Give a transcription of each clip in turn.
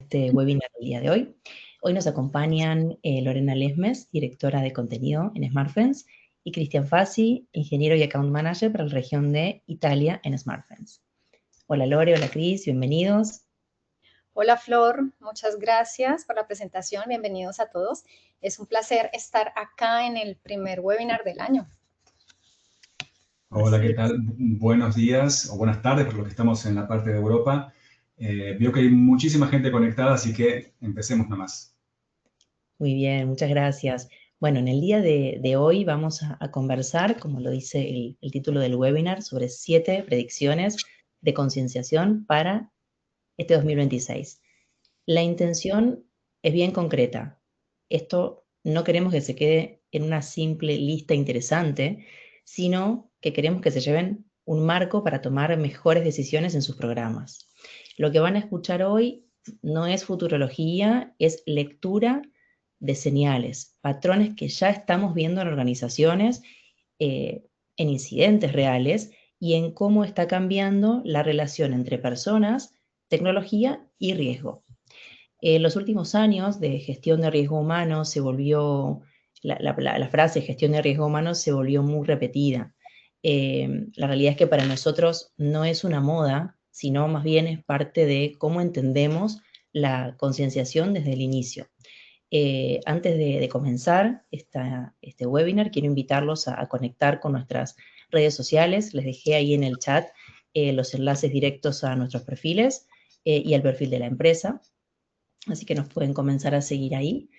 este webinar del día de hoy. Hoy nos acompañan Lorena Lesmes, directora de contenido en SmartFence, y Cristian Fassi, ingeniero y account manager para la región de Italia en SmartFence. Hola Lore, hola Cris, bienvenidos. Hola Flor, muchas gracias por la presentación, bienvenidos a todos. Es un placer estar acá en el primer webinar del año. Hola, ¿qué tal? Buenos días o buenas tardes, por lo que estamos en la parte de Europa. Veo que hay muchísima gente conectada, así que empecemos nomás. Muy bien, muchas gracias. Bueno, en el día de hoy vamos a conversar, como lo dice el título del webinar, sobre 7 predicciones de concienciación para este 2026. La intención es bien concreta. Esto no queremos que se quede en una simple lista interesante, sino que queremos que se lleven un marco para tomar mejores decisiones en sus programas. Lo que van a escuchar hoy no es futurología, es lectura de señales, patrones que ya estamos viendo en organizaciones, en incidentes reales y en cómo está cambiando la relación entre personas, tecnología y riesgo. En los últimos años de gestión de riesgo humano se volvió, la frase gestión de riesgo humano se volvió muy repetida. La realidad es que para nosotros no es una moda, sino más bien es parte de cómo entendemos la concienciación desde el inicio. Antes de comenzar este webinar, quiero invitarlos a conectar con nuestras redes sociales. Les dejé ahí en el chat los enlaces directos a nuestros perfiles y al perfil de la empresa. Así que nos pueden comenzar a seguir ahí.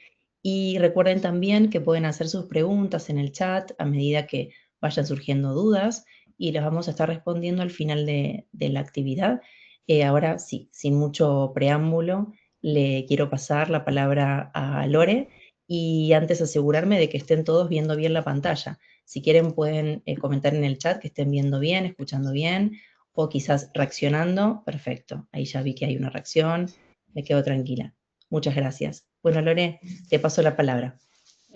Y recuerden también que pueden hacer sus preguntas en el chat a medida que vayan surgiendo dudas y las vamos a estar respondiendo al final de la actividad. Ahora sí, sin mucho preámbulo, le quiero pasar la palabra a Lore y antes asegurarme de que estén todos viendo bien la pantalla. Si quieren pueden comentar en el chat que estén viendo bien, escuchando bien o quizás reaccionando. Perfecto, ahí ya vi que hay una reacción, me quedo tranquila. Muchas gracias. Bueno, Lore, te paso la palabra.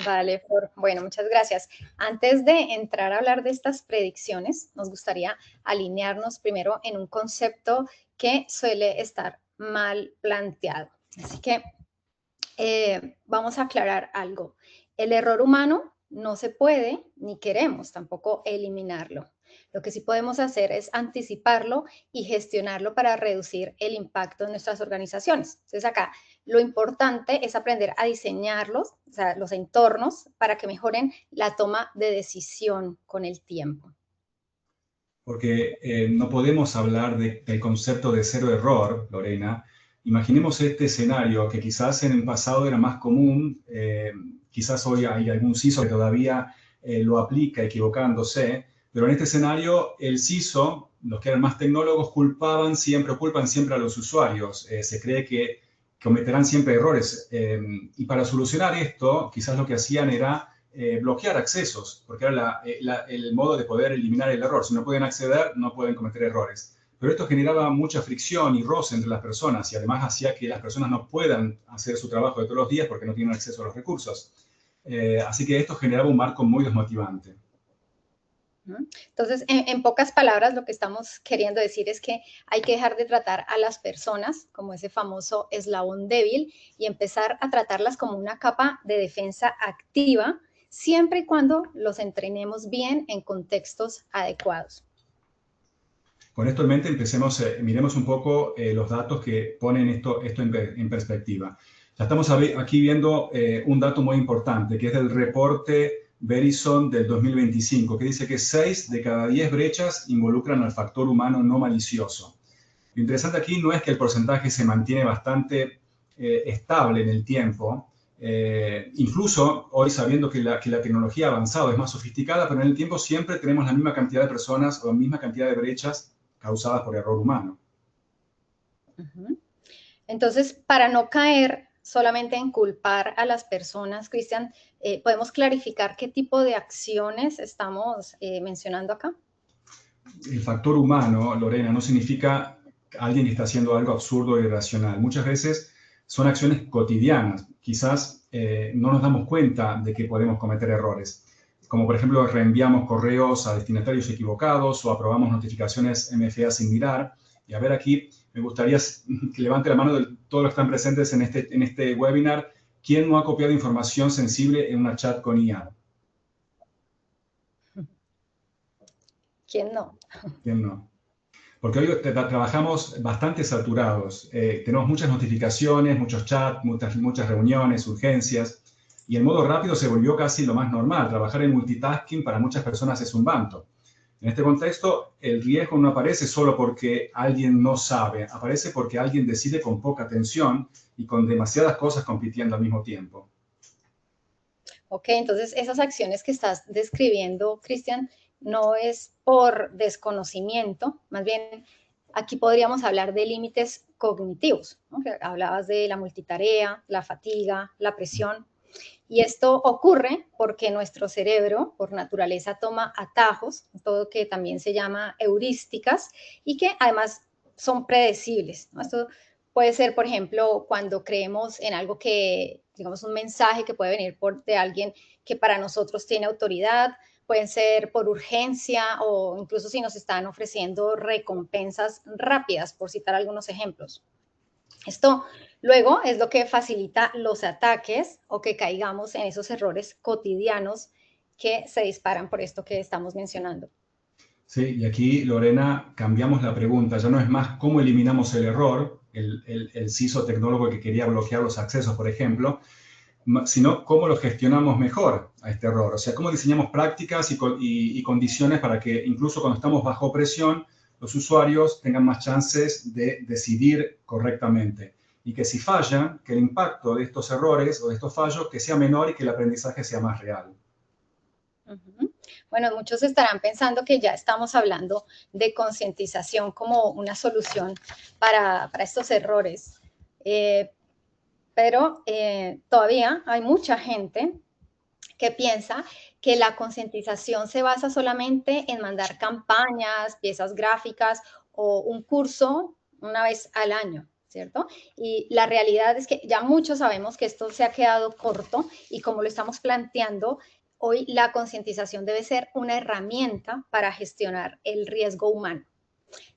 Vale, Flor. Bueno, muchas gracias. Antes de entrar a hablar de estas predicciones, nos gustaría alinearnos primero en un concepto que suele estar mal planteado. Así que vamos a aclarar algo. El error humano no se puede, ni queremos tampoco eliminarlo. Lo que sí podemos hacer es anticiparlo y gestionarlo para reducir el impacto en nuestras organizaciones. Entonces acá lo importante es aprender a diseñarlos, o sea, los entornos, para que mejoren la toma de decisión con el tiempo. Porque no podemos hablar del concepto de cero error, Lorena. Imaginemos este escenario que quizás en el pasado era más común, quizás hoy hay algún CISO que todavía lo aplica equivocándose, pero en este escenario el CISO, los que eran más tecnólogos, culpan siempre a los usuarios. Se cree que cometerán siempre errores. Y para solucionar esto, quizás lo que hacían era bloquear accesos, porque era el modo de poder eliminar el error. Si no pueden acceder, no pueden cometer errores. Pero esto generaba mucha fricción y roce entre las personas y además hacía que las personas no puedan hacer su trabajo de todos los días porque no tienen acceso a los recursos. Así que esto generaba un marco muy desmotivante. Entonces, en pocas palabras, lo que estamos queriendo decir es que hay que dejar de tratar a las personas como ese famoso eslabón débil y empezar a tratarlas como una capa de defensa activa, siempre y cuando los entrenemos bien en contextos adecuados. Con esto en mente, miremos un poco los datos que ponen esto en perspectiva. Ya estamos aquí viendo un dato muy importante, que es del reporte Verizon del 2025, que dice que 6 de cada 10 brechas involucran al factor humano no malicioso. Lo interesante aquí no es que el porcentaje se mantiene bastante estable en el tiempo, incluso hoy sabiendo que la tecnología ha avanzado, es más sofisticada, pero en el tiempo siempre tenemos la misma cantidad de personas o la misma cantidad de brechas causadas por error humano. Entonces, para no caer solamente en culpar a las personas, Cristian, ¿podemos clarificar qué tipo de acciones estamos mencionando acá? El factor humano, Lorena, no significa alguien que está haciendo algo absurdo e irracional. Muchas veces son acciones cotidianas. Quizás no nos damos cuenta de que podemos cometer errores. Como por ejemplo, reenviamos correos a destinatarios equivocados o aprobamos notificaciones MFA sin mirar. Y a ver aquí, me gustaría que levante la mano de todos los que están presentes en este webinar. ¿Quién no ha copiado información sensible en una chat con IA? ¿Quién no? ¿Quién no? Porque hoy trabajamos bastante saturados. Tenemos muchas notificaciones, muchos chats, muchas reuniones, urgencias. Y el modo rápido se volvió casi lo más normal. Trabajar en multitasking para muchas personas es un banto. En este contexto, el riesgo no aparece solo porque alguien no sabe. Aparece porque alguien decide con poca atención y con demasiadas cosas compitiendo al mismo tiempo. Ok, entonces esas acciones que estás describiendo, Cristian, no es por desconocimiento, más bien aquí podríamos hablar de límites cognitivos, ¿no? Hablabas de la multitarea, la fatiga, la presión, y esto ocurre porque nuestro cerebro, por naturaleza, toma atajos, todo que también se llama heurísticas, y que además son predecibles, ¿no? Esto puede ser, por ejemplo, cuando creemos en algo que, digamos, un mensaje que puede venir de alguien que para nosotros tiene autoridad, pueden ser por urgencia o incluso si nos están ofreciendo recompensas rápidas, por citar algunos ejemplos. Esto luego es lo que facilita los ataques o que caigamos en esos errores cotidianos que se disparan por esto que estamos mencionando. Sí, y aquí, Lorena, cambiamos la pregunta. Ya no es más cómo eliminamos el error, el CISO tecnólogo que quería bloquear los accesos, por ejemplo, sino cómo lo gestionamos mejor a este error. O sea, cómo diseñamos prácticas y condiciones para que incluso cuando estamos bajo presión, los usuarios tengan más chances de decidir correctamente. Y que si fallan, que el impacto de estos errores o de estos fallos que sea menor y que el aprendizaje sea más real. Bueno, muchos estarán pensando que ya estamos hablando de concientización como una solución para estos errores. Pero todavía hay mucha gente que piensa que la concientización se basa solamente en mandar campañas, piezas gráficas o un curso una vez al año, ¿cierto? Y la realidad es que ya muchos sabemos que esto se ha quedado corto y como lo estamos planteando, hoy la concientización debe ser una herramienta para gestionar el riesgo humano.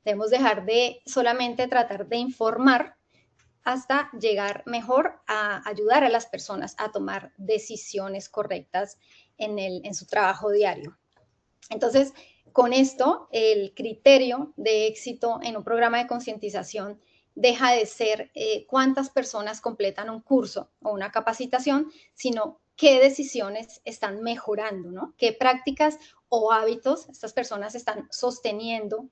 Debemos dejar de solamente tratar de informar hasta llegar mejor a ayudar a las personas a tomar decisiones correctas en su trabajo diario. Entonces, con esto, el criterio de éxito en un programa de concientización deja de ser cuántas personas completan un curso o una capacitación, sino qué decisiones están mejorando, ¿no? Qué prácticas o hábitos estas personas están sosteniendo,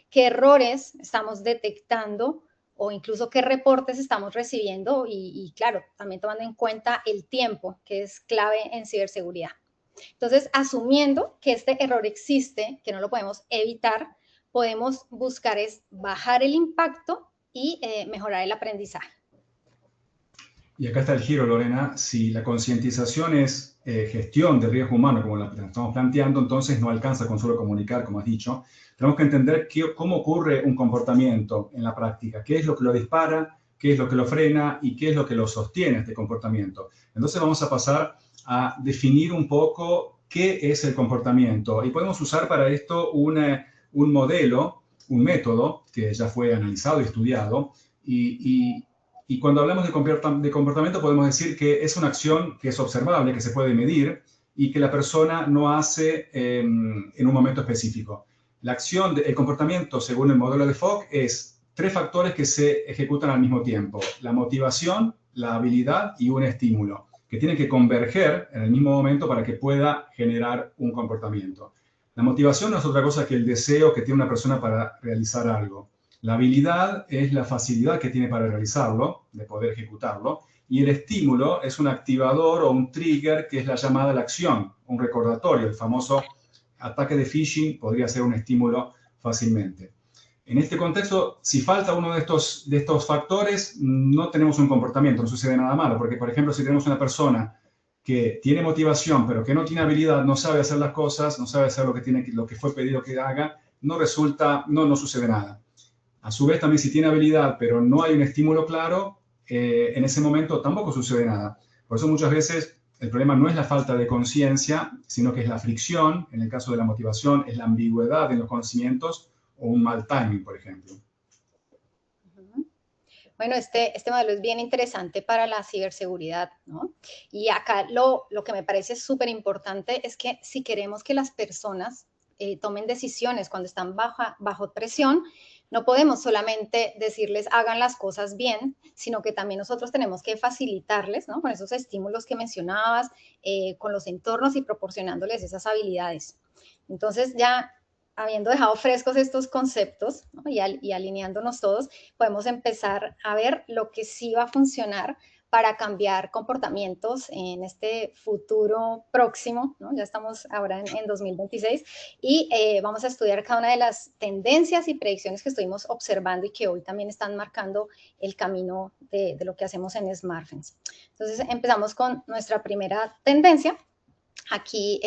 qué errores estamos detectando o incluso qué reportes estamos recibiendo y claro, también tomando en cuenta el tiempo, que es clave en ciberseguridad. Entonces, asumiendo que este error existe, que no lo podemos evitar, podemos buscar es bajar el impacto y mejorar el aprendizaje. Y acá está el giro, Lorena. Si la concientización es gestión del riesgo humano, como la estamos planteando, entonces no alcanza con solo comunicar, como has dicho. Tenemos que entender cómo ocurre un comportamiento en la práctica, qué es lo que lo dispara, qué es lo que lo frena y qué es lo que lo sostiene este comportamiento. Entonces vamos a pasar a definir un poco qué es el comportamiento. Y podemos usar para esto un modelo, un método que ya fue analizado y estudiado. Y cuando hablamos de comportamiento podemos decir que es una acción que es observable, que se puede medir y que la persona no hace en un momento específico. La acción, el comportamiento, según el modelo de Fogg, es 3 factores que se ejecutan al mismo tiempo. La motivación, la habilidad y un estímulo, que tienen que converger en el mismo momento para que pueda generar un comportamiento. La motivación no es otra cosa que el deseo que tiene una persona para realizar algo. La habilidad es la facilidad que tiene para realizarlo, de poder ejecutarlo, y el estímulo es un activador o un trigger que es la llamada a la acción, un recordatorio. El famoso ataque de phishing podría ser un estímulo fácilmente. En este contexto, si falta uno de estos factores, no tenemos un comportamiento, no sucede nada malo, porque, por ejemplo, si tenemos una persona que tiene motivación, pero que no tiene habilidad, no sabe hacer las cosas, no sabe hacer lo que fue pedido que haga, no sucede nada. A su vez, también si tiene habilidad, pero no hay un estímulo claro, en ese momento tampoco sucede nada. Por eso muchas veces el problema no es la falta de conciencia, sino que es la fricción, en el caso de la motivación, es la ambigüedad en los conocimientos o un mal timing, por ejemplo. Bueno, este modelo es bien interesante para la ciberseguridad, ¿no? Y acá lo que me parece súper importante es que si queremos que las personas tomen decisiones cuando están bajo presión, no podemos solamente decirles hagan las cosas bien, sino que también nosotros tenemos que facilitarles, ¿no? Con esos estímulos que mencionabas, con los entornos y proporcionándoles esas habilidades. Entonces ya habiendo dejado frescos estos conceptos, ¿no? y alineándonos todos, podemos empezar a ver lo que sí va a funcionar para cambiar comportamientos en este futuro próximo, ¿no? Ya estamos ahora en 2026 y vamos a estudiar cada una de las tendencias y predicciones que estuvimos observando y que hoy también están marcando el camino de lo que hacemos en SmartFence. Entonces empezamos con nuestra primera tendencia. Aquí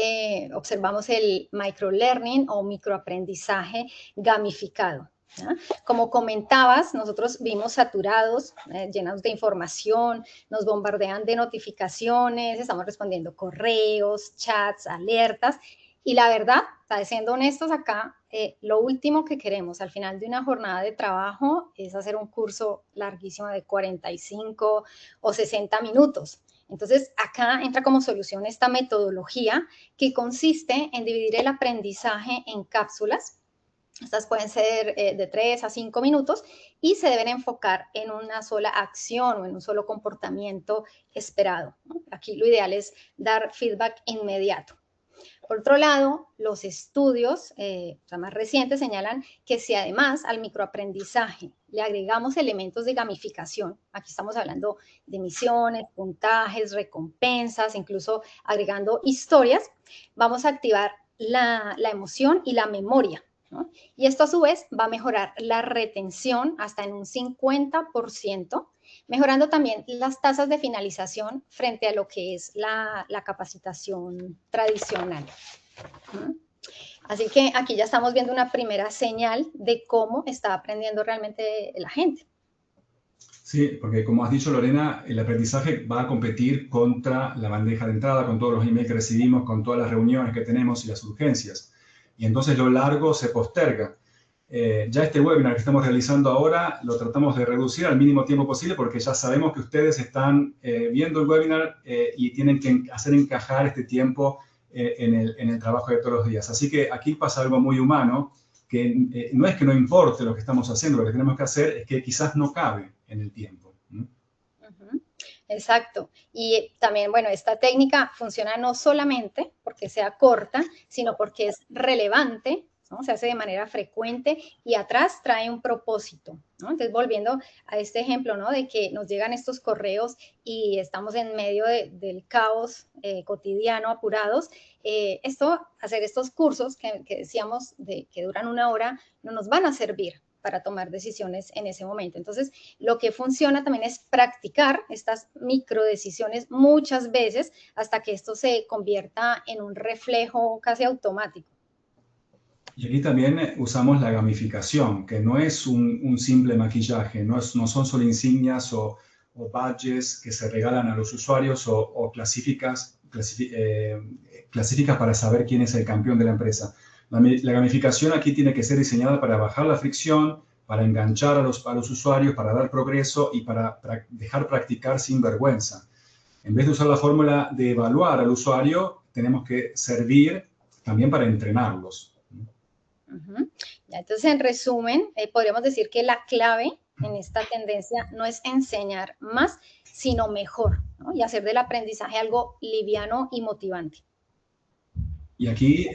observamos el microlearning o microaprendizaje gamificado. ¿Ya? Como comentabas, nosotros vimos saturados, llenos de información, nos bombardean de notificaciones, estamos respondiendo correos, chats, alertas, y la verdad, siendo honestos acá, lo último que queremos al final de una jornada de trabajo es hacer un curso larguísimo de 45 o 60 minutos. Entonces, acá entra como solución esta metodología que consiste en dividir el aprendizaje en cápsulas. Estas pueden ser de 3 a 5 minutos y se deben enfocar en una sola acción o en un solo comportamiento esperado, ¿no? Aquí lo ideal es dar feedback inmediato. Por otro lado, los estudios más recientes señalan que si además al microaprendizaje le agregamos elementos de gamificación, aquí estamos hablando de misiones, puntajes, recompensas, incluso agregando historias, vamos a activar la emoción y la memoria, ¿no? Y esto a su vez va a mejorar la retención hasta en un 50%, mejorando también las tasas de finalización frente a lo que es la capacitación tradicional. Así que aquí ya estamos viendo una primera señal de cómo está aprendiendo realmente la gente. Sí, porque como has dicho, Lorena, el aprendizaje va a competir contra la bandeja de entrada, con todos los emails que recibimos, con todas las reuniones que tenemos y las urgencias. Y entonces lo largo se posterga. Ya este webinar que estamos realizando ahora lo tratamos de reducir al mínimo tiempo posible porque ya sabemos que ustedes están viendo el webinar y tienen que hacer encajar este tiempo en el trabajo de todos los días. Así que aquí pasa algo muy humano, que no es que no importe lo que estamos haciendo, lo que tenemos que hacer es que quizás no cabe en el tiempo. Exacto. Y también, bueno, esta técnica funciona no solamente porque sea corta, sino porque es relevante, ¿no? Se hace de manera frecuente y atrás trae un propósito, ¿no? Entonces, volviendo a este ejemplo, ¿no? De que nos llegan estos correos y estamos en medio del caos cotidiano, apurados, hacer estos cursos que decíamos que duran 1 hora, no nos van a servir para tomar decisiones en ese momento. Entonces, lo que funciona también es practicar estas microdecisiones muchas veces hasta que esto se convierta en un reflejo casi automático. Y aquí también usamos la gamificación, que no es un simple maquillaje, no son solo insignias o badges que se regalan a los usuarios o clasificas para saber quién es el campeón de la empresa. La gamificación aquí tiene que ser diseñada para bajar la fricción, para enganchar a los usuarios, para dar progreso y para dejar practicar sin vergüenza. En vez de usar la fórmula de evaluar al usuario, tenemos que servir también para entrenarlos. Ya, entonces, en resumen, podríamos decir que la clave en esta tendencia no es enseñar más, sino mejor, ¿no? Y hacer del aprendizaje algo liviano y motivante. Y aquí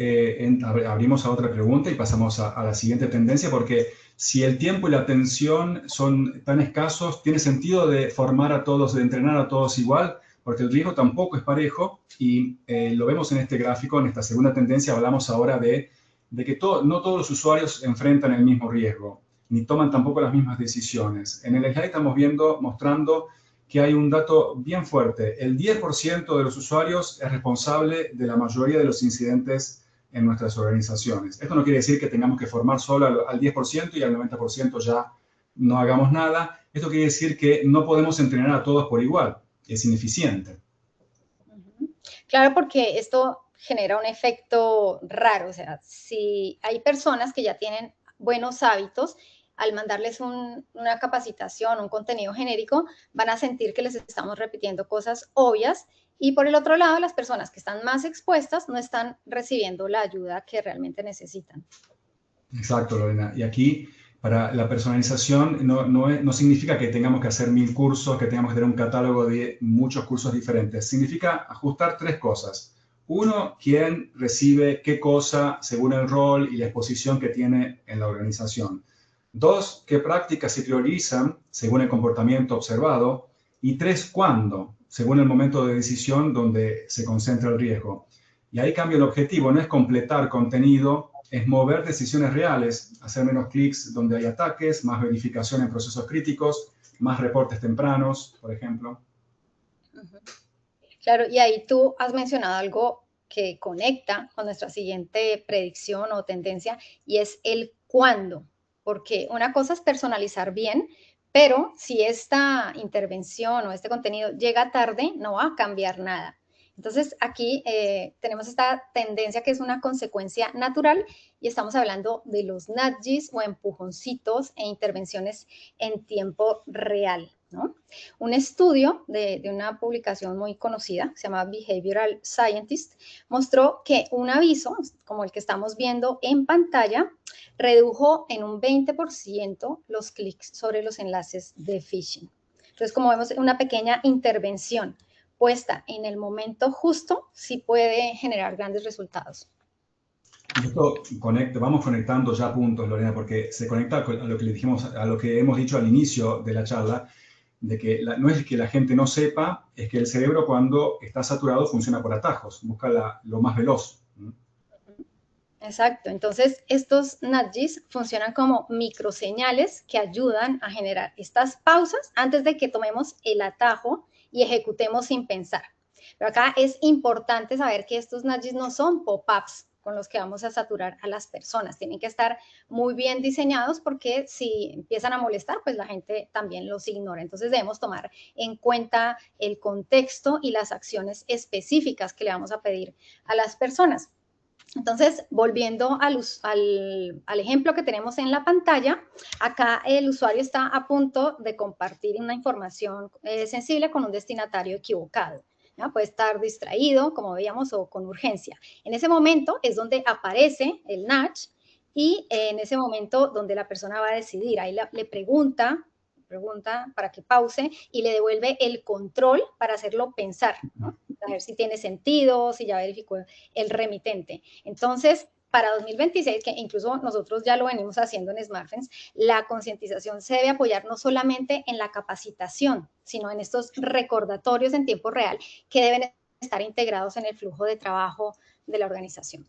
abrimos a otra pregunta y pasamos a la siguiente tendencia, porque si el tiempo y la atención son tan escasos, ¿tiene sentido de formar a todos, de entrenar a todos igual? Porque el riesgo tampoco es parejo y lo vemos en este gráfico, en esta segunda tendencia hablamos ahora de que no todos los usuarios enfrentan el mismo riesgo, ni toman tampoco las mismas decisiones. En el slide estamos mostrando que hay un dato bien fuerte. El 10% de los usuarios es responsable de la mayoría de los incidentes en nuestras organizaciones. Esto no quiere decir que tengamos que formar solo al 10% y al 90% ya no hagamos nada. Esto quiere decir que no podemos entrenar a todos por igual. Es ineficiente. Claro, porque esto genera un efecto raro. O sea, si hay personas que ya tienen buenos hábitos, al mandarles una capacitación, un contenido genérico, van a sentir que les estamos repitiendo cosas obvias. Y por el otro lado, las personas que están más expuestas no están recibiendo la ayuda que realmente necesitan. Exacto, Lorena. Y aquí, para la personalización, no significa que tengamos que hacer 1000 cursos, que tengamos que tener un catálogo de muchos cursos diferentes. Significa ajustar 3 cosas. Uno, quién recibe qué cosa según el rol y la exposición que tiene en la organización. 2, qué prácticas se priorizan según el comportamiento observado. Y 3, cuándo, según el momento de decisión donde se concentra el riesgo. Y ahí cambia el objetivo, no es completar contenido, es mover decisiones reales, hacer menos clics donde hay ataques, más verificación en procesos críticos, más reportes tempranos, por ejemplo. Claro, y ahí tú has mencionado algo que conecta con nuestra siguiente predicción o tendencia, y es el cuándo, porque una cosa es personalizar bien, pero si esta intervención o este contenido llega tarde, no va a cambiar nada. Entonces, aquí tenemos esta tendencia que es una consecuencia natural y estamos hablando de los nudges o empujoncitos e intervenciones en tiempo real, ¿no? Un estudio de una publicación muy conocida, que se llama Behavioral Scientist, mostró que un aviso, como el que estamos viendo en pantalla, redujo en un 20% los clics sobre los enlaces de phishing. Entonces, como vemos, una pequeña intervención puesta en el momento justo sí puede generar grandes resultados. Esto vamos conectando ya puntos, Lorena, porque se conecta a lo que le dijimos, a lo que hemos dicho al inicio de la charla, de que no es que la gente no sepa, es que el cerebro cuando está saturado funciona por atajos, busca lo más veloz. Exacto, entonces estos nudges funcionan como microseñales que ayudan a generar estas pausas antes de que tomemos el atajo y ejecutemos sin pensar. Pero acá es importante saber que estos nudges no son pop-ups con los que vamos a saturar a las personas. Tienen que estar muy bien diseñados porque si empiezan a molestar, pues la gente también los ignora. Entonces debemos tomar en cuenta el contexto y las acciones específicas que le vamos a pedir a las personas. Entonces, volviendo al ejemplo que tenemos en la pantalla, acá el usuario está a punto de compartir una información sensible con un destinatario equivocado. ¿Ya? Puede estar distraído, como veíamos, o con urgencia. En ese momento es donde aparece el nudge y en ese momento donde la persona va a decidir. Ahí le pregunta para que pause y le devuelve el control para hacerlo pensar, ¿no? A ver si tiene sentido, si ya verificó el remitente. Entonces, para 2026, que incluso nosotros ya lo venimos haciendo en SmartFence, la concientización se debe apoyar no solamente en la capacitación, sino en estos recordatorios en tiempo real que deben estar integrados en el flujo de trabajo de la organización.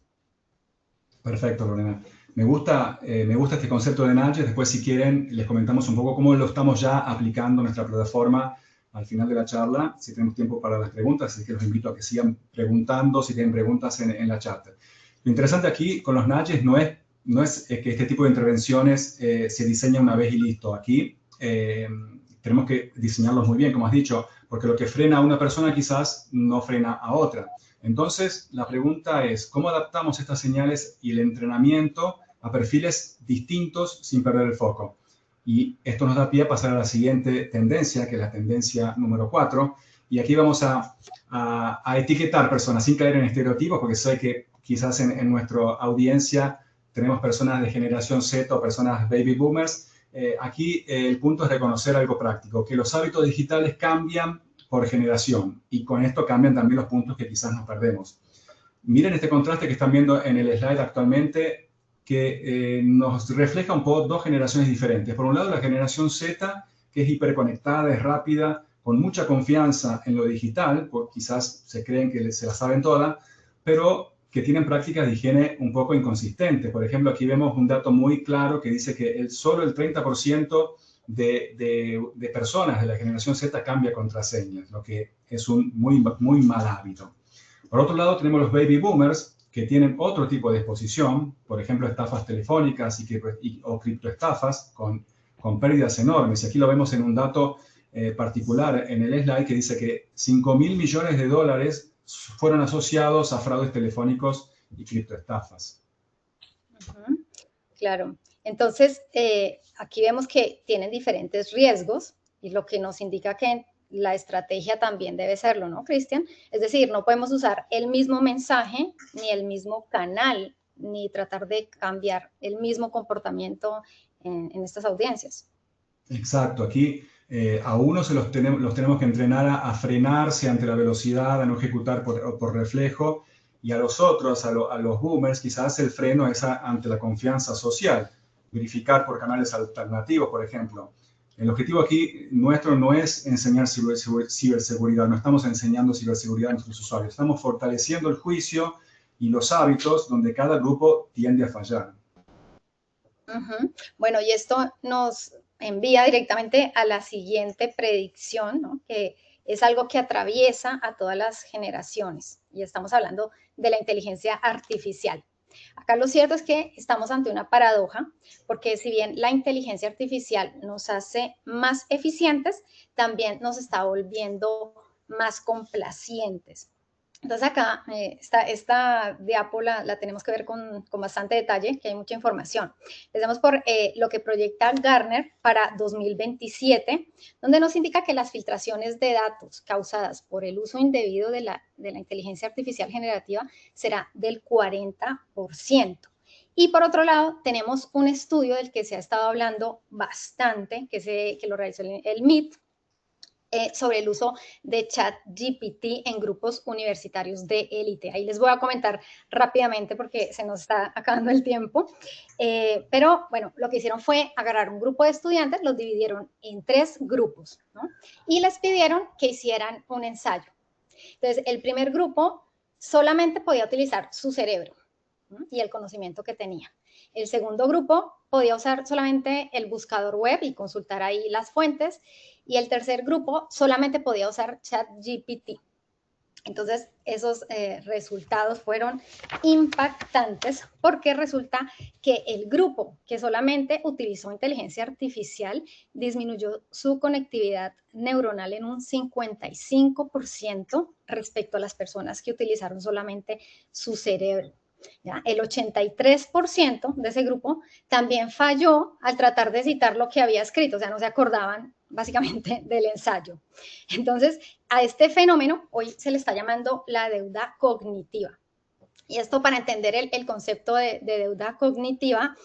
Perfecto, Lorena. Me gusta este concepto de nudges. Después, si quieren, les comentamos un poco cómo lo estamos ya aplicando en nuestra plataforma al final de la charla, si tenemos tiempo para las preguntas, así que los invito a que sigan preguntando si tienen preguntas en la chat. Lo interesante aquí con los nudges no es que este tipo de intervenciones se diseña una vez y listo. Aquí tenemos que diseñarlos muy bien, como has dicho, porque lo que frena a una persona quizás no frena a otra. Entonces, la pregunta es, ¿cómo adaptamos estas señales y el entrenamiento a perfiles distintos sin perder el foco? Y esto nos da pie a pasar a la siguiente tendencia, que es la tendencia número 4. Y aquí vamos a etiquetar personas sin caer en estereotipos, porque sé que quizás en nuestra audiencia tenemos personas de generación Z o personas baby boomers. Aquí el punto es reconocer algo práctico, que los hábitos digitales cambian por generación y con esto cambian también los puntos que quizás nos perdemos. Miren este contraste que están viendo en el slide actualmente, que nos refleja un poco dos generaciones diferentes. Por un lado, la generación Z, que es hiperconectada, es rápida, con mucha confianza en lo digital, porque quizás se creen que se la saben todas, pero que tienen prácticas de higiene un poco inconsistentes. Por ejemplo, aquí vemos un dato muy claro que dice que solo el 30% de personas de la generación Z cambia contraseñas, lo que es un muy mal hábito. Por otro lado, tenemos los baby boomers, que tienen otro tipo de exposición, por ejemplo, estafas telefónicas o criptoestafas con pérdidas enormes. Y aquí lo vemos en un dato particular en el slide que dice que 5.000 millones de dólares fueron asociados a fraudes telefónicos y criptoestafas. Claro. Entonces, aquí vemos que tienen diferentes riesgos y lo que nos indica que la estrategia también debe serlo, ¿no, Cristian? Es decir, no podemos usar el mismo mensaje ni el mismo canal, ni tratar de cambiar el mismo comportamiento en estas audiencias. Exacto, aquí a unos los tenemos que entrenar a frenarse ante la velocidad, a no ejecutar por reflejo, y a los otros, a los boomers, quizás el freno es ante la confianza social, verificar por canales alternativos, por ejemplo. El objetivo aquí nuestro no es enseñar ciberseguridad, no estamos enseñando ciberseguridad a nuestros usuarios, estamos fortaleciendo el juicio y los hábitos donde cada grupo tiende a fallar. Bueno, y esto nos envía directamente a la siguiente predicción, ¿no? Que es algo que atraviesa a todas las generaciones. Y estamos hablando de la inteligencia artificial. Acá lo cierto es que estamos ante una paradoja, porque si bien la inteligencia artificial nos hace más eficientes, también nos está volviendo más complacientes. Entonces acá esta diapo la tenemos que ver con bastante detalle, que hay mucha información. Empecemos por lo que proyecta Gartner para 2027, donde nos indica que las filtraciones de datos causadas por el uso indebido de la inteligencia artificial generativa será del 40%. Y por otro lado, tenemos un estudio del que se ha estado hablando bastante, que lo realizó el MIT, sobre el uso de ChatGPT en grupos universitarios de élite. Ahí les voy a comentar rápidamente porque se nos está acabando el tiempo. Pero bueno, lo que hicieron fue agarrar un grupo de estudiantes, los dividieron en 3 grupos, ¿no? Y les pidieron que hicieran un ensayo. Entonces, el primer grupo solamente podía utilizar su cerebro, ¿no? Y el conocimiento que tenía. El segundo grupo podía usar solamente el buscador web y consultar ahí las fuentes. Y el tercer grupo solamente podía usar ChatGPT. Entonces, esos resultados fueron impactantes porque resulta que el grupo que solamente utilizó inteligencia artificial disminuyó su conectividad neuronal en un 55% respecto a las personas que utilizaron solamente su cerebro. ¿Ya? El 83% de ese grupo también falló al tratar de citar lo que había escrito, o sea, no se acordaban básicamente del ensayo. Entonces, a este fenómeno hoy se le está llamando la deuda cognitiva. Y esto para entender el concepto de deuda cognitiva,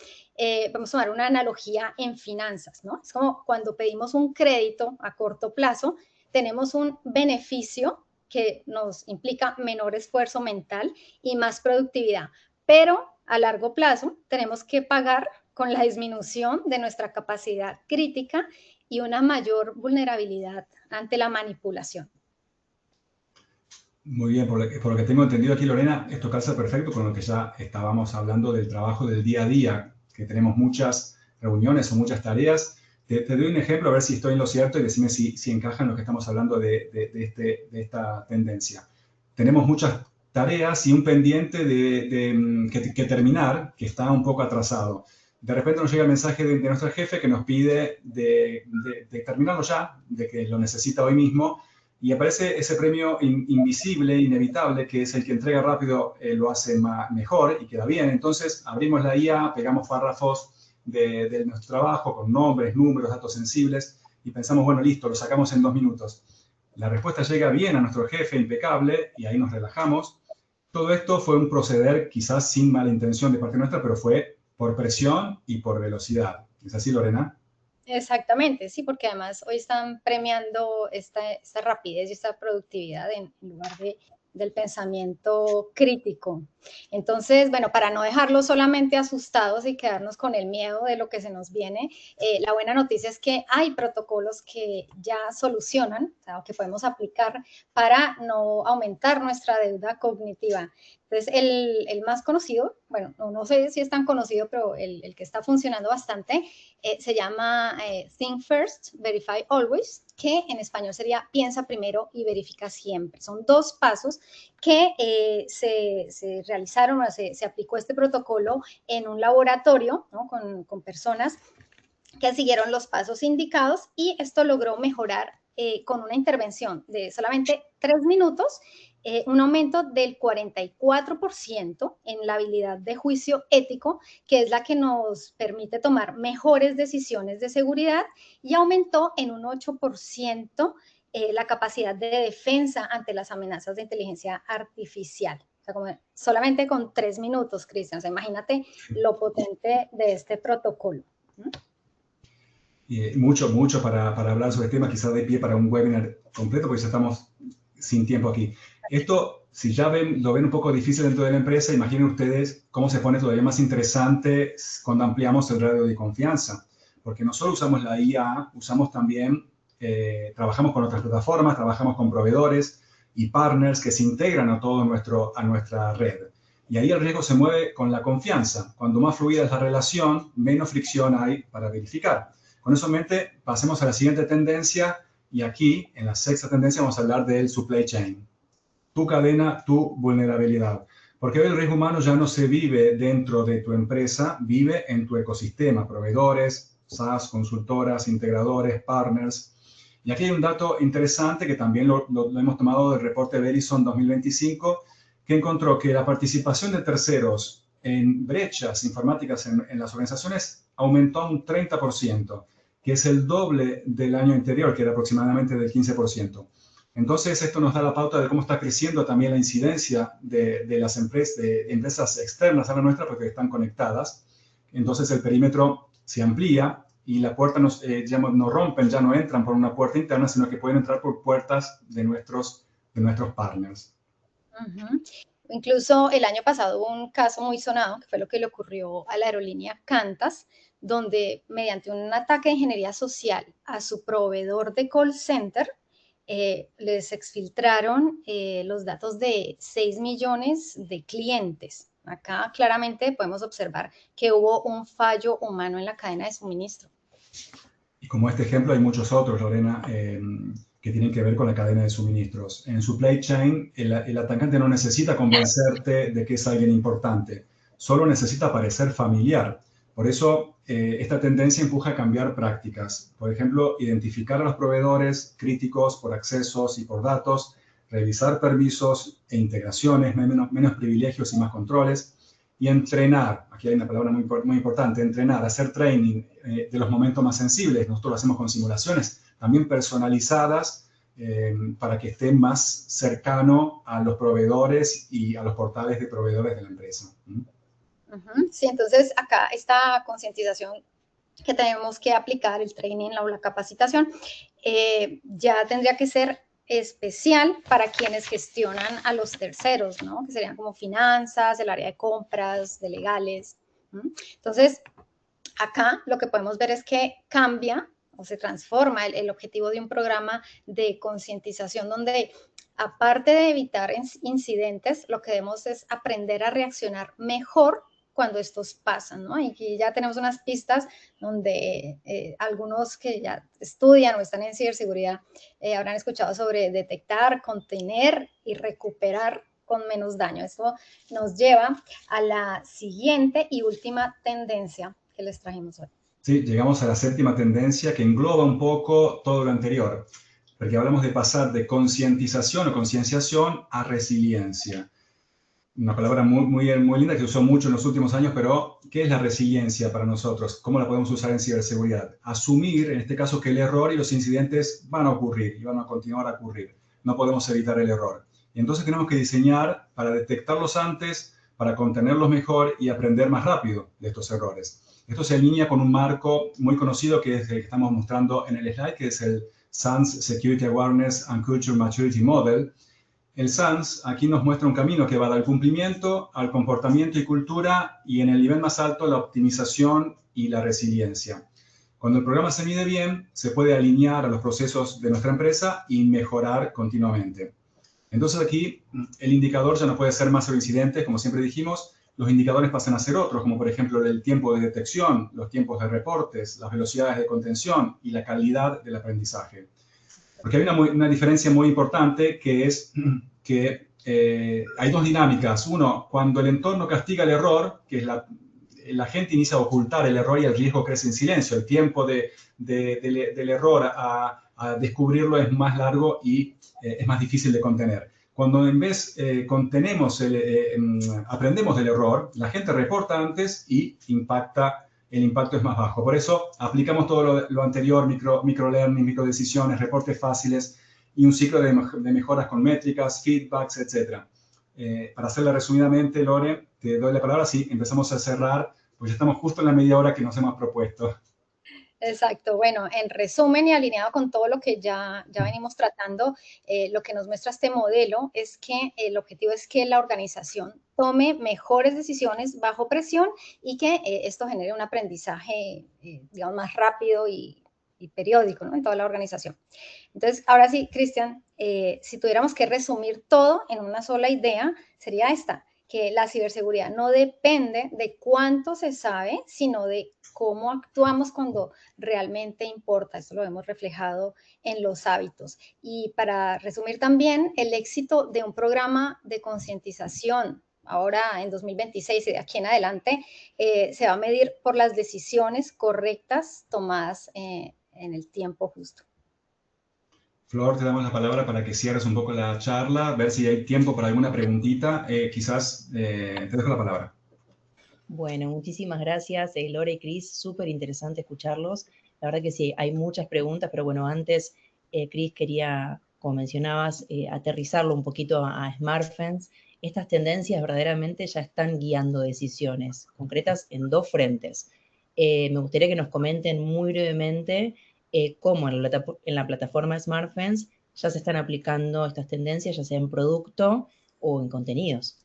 vamos a tomar una analogía en finanzas, ¿no? Es como cuando pedimos un crédito a corto plazo, tenemos un beneficio que nos implica menor esfuerzo mental y más productividad, pero a largo plazo tenemos que pagar con la disminución de nuestra capacidad crítica y una mayor vulnerabilidad ante la manipulación. Muy bien, por lo que tengo entendido aquí, Lorena, esto calza perfecto con lo que ya estábamos hablando del trabajo del día a día, que tenemos muchas reuniones o muchas tareas. Te doy un ejemplo, a ver si estoy en lo cierto y decime si encaja en lo que estamos hablando de esta tendencia. Tenemos muchas tareas y un pendiente que terminar, que está un poco atrasado. De repente nos llega el mensaje de nuestro jefe que nos pide de terminarlo ya, de que lo necesita hoy mismo, y aparece ese premio invisible, inevitable, que es el que entrega rápido, lo hace mejor y queda bien. Entonces abrimos la IA, pegamos párrafos de nuestro trabajo con nombres, números, datos sensibles y pensamos, bueno, listo, lo sacamos en 2 minutos. La respuesta llega bien a nuestro jefe, impecable, y ahí nos relajamos. Todo esto fue un proceder quizás sin mala intención de parte nuestra, pero fue por presión y por velocidad. ¿Es así, Lorena? Exactamente, sí, porque además hoy están premiando esta rapidez y esta productividad en lugar del pensamiento crítico. Entonces, bueno, para no dejarlos solamente asustados y quedarnos con el miedo de lo que se nos viene, la buena noticia es que hay protocolos que ya solucionan, o sea, que podemos aplicar para no aumentar nuestra deuda cognitiva. Entonces, el más conocido, bueno, no sé si es tan conocido, pero el que está funcionando bastante, se llama Think First, Verify Always, que en español sería piensa primero y verifica siempre. Son 2 pasos que se realizaron, o se aplicó este protocolo en un laboratorio, ¿no? con personas que siguieron los pasos indicados y esto logró mejorar con una intervención de solamente 3 minutos, un aumento del 44% en la habilidad de juicio ético, que es la que nos permite tomar mejores decisiones de seguridad, y aumentó en un 8% la capacidad de defensa ante las amenazas de inteligencia artificial. O sea, como solamente con 3 minutos, Cristian. O sea, imagínate lo potente de este protocolo. Mucho para hablar sobre el tema, quizás de pie para un webinar completo, porque ya estamos sin tiempo aquí. Esto, si ya lo ven un poco difícil dentro de la empresa, imaginen ustedes cómo se pone todavía más interesante cuando ampliamos el radio de confianza. Porque no solo usamos la IA, usamos también, trabajamos con otras plataformas, trabajamos con proveedores y partners que se integran a nuestra red. Y ahí el riesgo se mueve con la confianza. Cuando más fluida es la relación, menos fricción hay para verificar. Con eso en mente, pasemos a la siguiente tendencia, y aquí, en la sexta tendencia, vamos a hablar del supply chain. Tu cadena, tu vulnerabilidad. Porque hoy el riesgo humano ya no se vive dentro de tu empresa, vive en tu ecosistema, proveedores, SaaS, consultoras, integradores, partners. Y aquí hay un dato interesante que también lo hemos tomado del reporte Verizon 2025, que encontró que la participación de terceros en brechas informáticas en las organizaciones aumentó un 30%, que es el doble del año anterior, que era aproximadamente del 15%. Entonces, esto nos da la pauta de cómo está creciendo también la incidencia de las empresas externas a la nuestra, porque están conectadas. Entonces, el perímetro se amplía y la puerta no rompen, ya no entran por una puerta interna, sino que pueden entrar por puertas de nuestros partners. Uh-huh. Incluso el año pasado hubo un caso muy sonado, que fue lo que le ocurrió a la aerolínea Qantas, donde mediante un ataque de ingeniería social a su proveedor de call center, les exfiltraron los datos de 6 millones de clientes. Acá claramente podemos observar que hubo un fallo humano en la cadena de suministro. Y como este ejemplo hay muchos otros, Lorena, que tienen que ver con la cadena de suministros. En supply chain, el atacante no necesita convencerte de que es alguien importante, solo necesita parecer familiar. Por eso, esta tendencia empuja a cambiar prácticas. Por ejemplo, identificar a los proveedores críticos por accesos y por datos, revisar permisos e integraciones, menos privilegios y más controles, y entrenar. Aquí hay una palabra muy importante, entrenar, hacer training de los momentos más sensibles. Nosotros lo hacemos con simulaciones también personalizadas para que esté más cercano a los proveedores y a los portales de proveedores de la empresa. Uh-huh. Sí, entonces acá esta concientización que tenemos que aplicar, el training o la capacitación, ya tendría que ser especial para quienes gestionan a los terceros, ¿no? Que serían como finanzas, el área de compras, de legales. Entonces, acá lo que podemos ver es que cambia o se transforma el objetivo de un programa de concientización donde, aparte de evitar incidentes, lo que debemos es aprender a reaccionar mejor cuando estos pasan, ¿no? Y aquí ya tenemos unas pistas donde algunos que ya estudian o están en ciberseguridad habrán escuchado sobre detectar, contener y recuperar con menos daño. Esto nos lleva a la siguiente y última tendencia que les trajimos hoy. Sí, llegamos a la séptima tendencia que engloba un poco todo lo anterior, porque hablamos de pasar de concientización o concienciación a resiliencia. Una palabra muy linda que se usó mucho en los últimos años, pero ¿qué es la resiliencia para nosotros? ¿Cómo la podemos usar en ciberseguridad? Asumir, en este caso, que el error y los incidentes van a ocurrir y van a continuar a ocurrir. No podemos evitar el error. Y entonces tenemos que diseñar para detectarlos antes, para contenerlos mejor y aprender más rápido de estos errores. Esto se alinea con un marco muy conocido que es el que estamos mostrando en el slide, que es el SANS Security Awareness and Culture Maturity Model. El SANS aquí nos muestra un camino que va del cumplimiento al comportamiento y cultura, y en el nivel más alto la optimización y la resiliencia. Cuando el programa se mide bien, se puede alinear a los procesos de nuestra empresa y mejorar continuamente. Entonces aquí el indicador ya no puede ser más sobre incidentes, como siempre dijimos, los indicadores pasan a ser otros, como por ejemplo el tiempo de detección, los tiempos de reportes, las velocidades de contención y la calidad del aprendizaje. Porque hay una diferencia muy importante, que es que hay dos dinámicas. Uno, cuando el entorno castiga el error, que es la gente inicia a ocultar el error y el riesgo crece en silencio. El tiempo del error a a descubrirlo es más largo y es más difícil de contener. Cuando en vez aprendemos del error, la gente reporta antes y el impacto es más bajo. Por eso aplicamos todo lo anterior, microlearning, microdecisiones, reportes fáciles y un ciclo de mejoras con métricas, feedbacks, etc. Para hacerla resumidamente, Lore, te doy la palabra. Sí, empezamos a cerrar, pues ya estamos justo en la media hora que nos hemos propuesto. Exacto. Bueno, en resumen y alineado con todo lo que ya venimos tratando, lo que nos muestra este modelo es que el objetivo es que la organización tome mejores decisiones bajo presión y que esto genere un aprendizaje, digamos, más rápido y periódico, ¿no? En toda la organización. Entonces, ahora sí, Cristian, si tuviéramos que resumir todo en una sola idea, sería esta, que la ciberseguridad no depende de cuánto se sabe, sino de cómo actuamos cuando realmente importa. Esto lo hemos reflejado en los hábitos. Y para resumir también, el éxito de un programa de concientización ahora en 2026 y de aquí en adelante, se va a medir por las decisiones correctas tomadas en el tiempo justo. Flor, te damos la palabra para que cierres un poco la charla, ver si hay tiempo para alguna preguntita. Te dejo la palabra. Bueno, muchísimas gracias, Lore y Cris, súper interesante escucharlos. La verdad que sí, hay muchas preguntas, pero bueno, antes, Cris, quería, como mencionabas, aterrizarlo un poquito a SmartFence. Estas tendencias verdaderamente ya están guiando decisiones concretas en dos frentes. Me gustaría que nos comenten muy brevemente cómo en la plataforma SmartFence ya se están aplicando estas tendencias, ya sea en producto o en contenidos.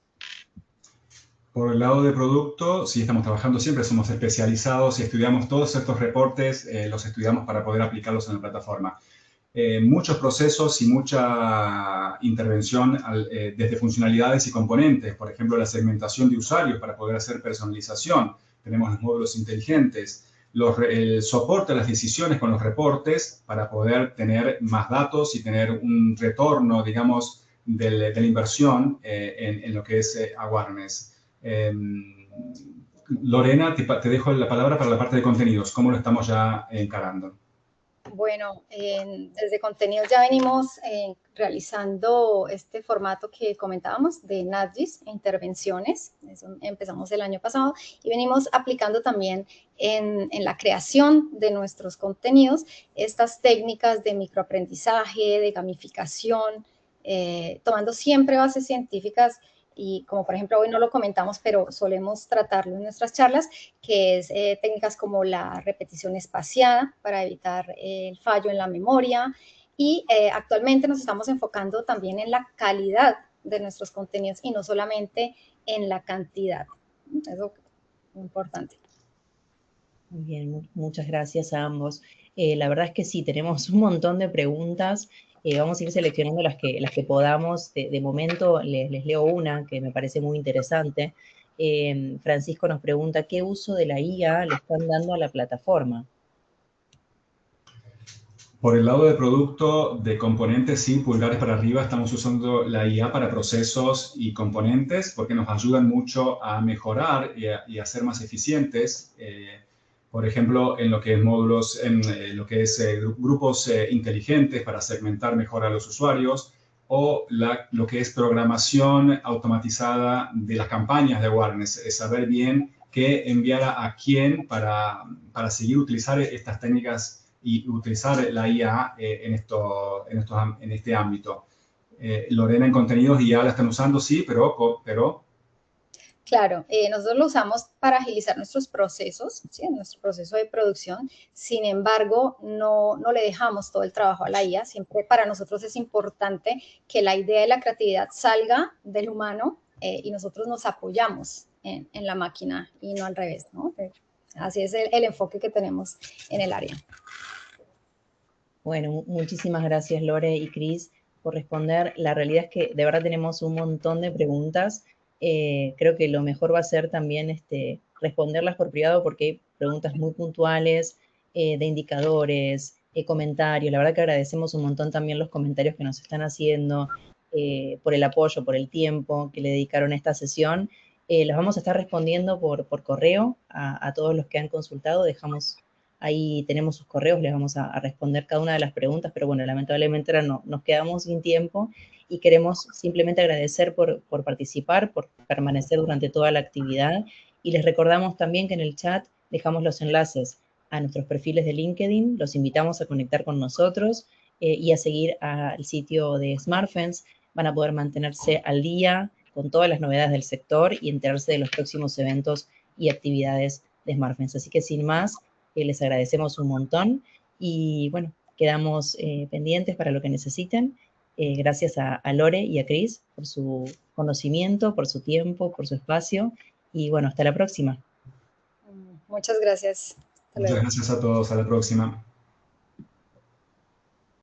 Por el lado de producto, sí estamos trabajando siempre, somos especializados y estudiamos todos estos reportes, los estudiamos para poder aplicarlos en la plataforma. Muchos procesos y mucha intervención desde funcionalidades y componentes, por ejemplo, la segmentación de usuarios para poder hacer personalización. Tenemos los módulos inteligentes, el soporte a las decisiones con los reportes para poder tener más datos y tener un retorno, digamos, de la inversión en lo que es awareness. Lorena, te dejo la palabra para la parte de contenidos. ¿Cómo lo estamos ya encarando? Bueno, desde contenidos ya venimos realizando este formato que comentábamos de NATGIS, intervenciones. Eso empezamos el año pasado y venimos aplicando también en la creación de nuestros contenidos estas técnicas de microaprendizaje, de gamificación, tomando siempre bases científicas. Y como por ejemplo hoy no lo comentamos, pero solemos tratarlo en nuestras charlas, que es técnicas como la repetición espaciada para evitar el fallo en la memoria. Y actualmente nos estamos enfocando también en la calidad de nuestros contenidos y no solamente en la cantidad. Eso es importante. Muy bien, muchas gracias a ambos. La verdad es que sí, tenemos un montón de preguntas. Vamos a ir seleccionando las que podamos. De momento les leo una que me parece muy interesante. Francisco nos pregunta, ¿qué uso de la IA le están dando a la plataforma? Por el lado de producto, de componentes, sí, pulgares para arriba, estamos usando la IA para procesos y componentes porque nos ayudan mucho a mejorar y a ser más eficientes. Por ejemplo, en lo que es módulos, en lo que es grupos inteligentes para segmentar mejor a los usuarios o lo que es programación automatizada de las campañas de awareness, es saber bien qué enviar a quién para seguir utilizar estas técnicas y utilizar la IA en este ámbito. Lorena, en contenidos ya la están usando, sí, pero... Claro, nosotros lo usamos para agilizar nuestros procesos, ¿sí? Nuestro proceso de producción. Sin embargo, no le dejamos todo el trabajo a la IA. Siempre para nosotros es importante que la idea y la creatividad salga del humano y nosotros nos apoyamos en la máquina y no al revés, ¿no? Así es el enfoque que tenemos en el área. Bueno, muchísimas gracias Lore y Cris por responder. La realidad es que de verdad tenemos un montón de preguntas. Creo que lo mejor va a ser también responderlas por privado porque hay preguntas muy puntuales de indicadores, comentarios. La verdad que agradecemos un montón también los comentarios que nos están haciendo por el apoyo, por el tiempo que le dedicaron a esta sesión. Los vamos a estar respondiendo por correo a todos los que han consultado. Dejamos Ahí tenemos sus correos, les vamos a responder cada una de las preguntas, pero bueno, lamentablemente ahora no, nos quedamos sin tiempo y queremos simplemente agradecer por participar, por permanecer durante toda la actividad, y les recordamos también que en el chat dejamos los enlaces a nuestros perfiles de LinkedIn, los invitamos a conectar con nosotros y a seguir al sitio de SmartFence. Van a poder mantenerse al día con todas las novedades del sector y enterarse de los próximos eventos y actividades de SmartFence. Así que sin más, les agradecemos un montón y bueno, quedamos pendientes para lo que necesiten. Gracias a Lore y a Cris por su conocimiento, por su tiempo, por su espacio y bueno, hasta la próxima. Muchas gracias. Hasta Muchas luego. gracias a todos. A la próxima.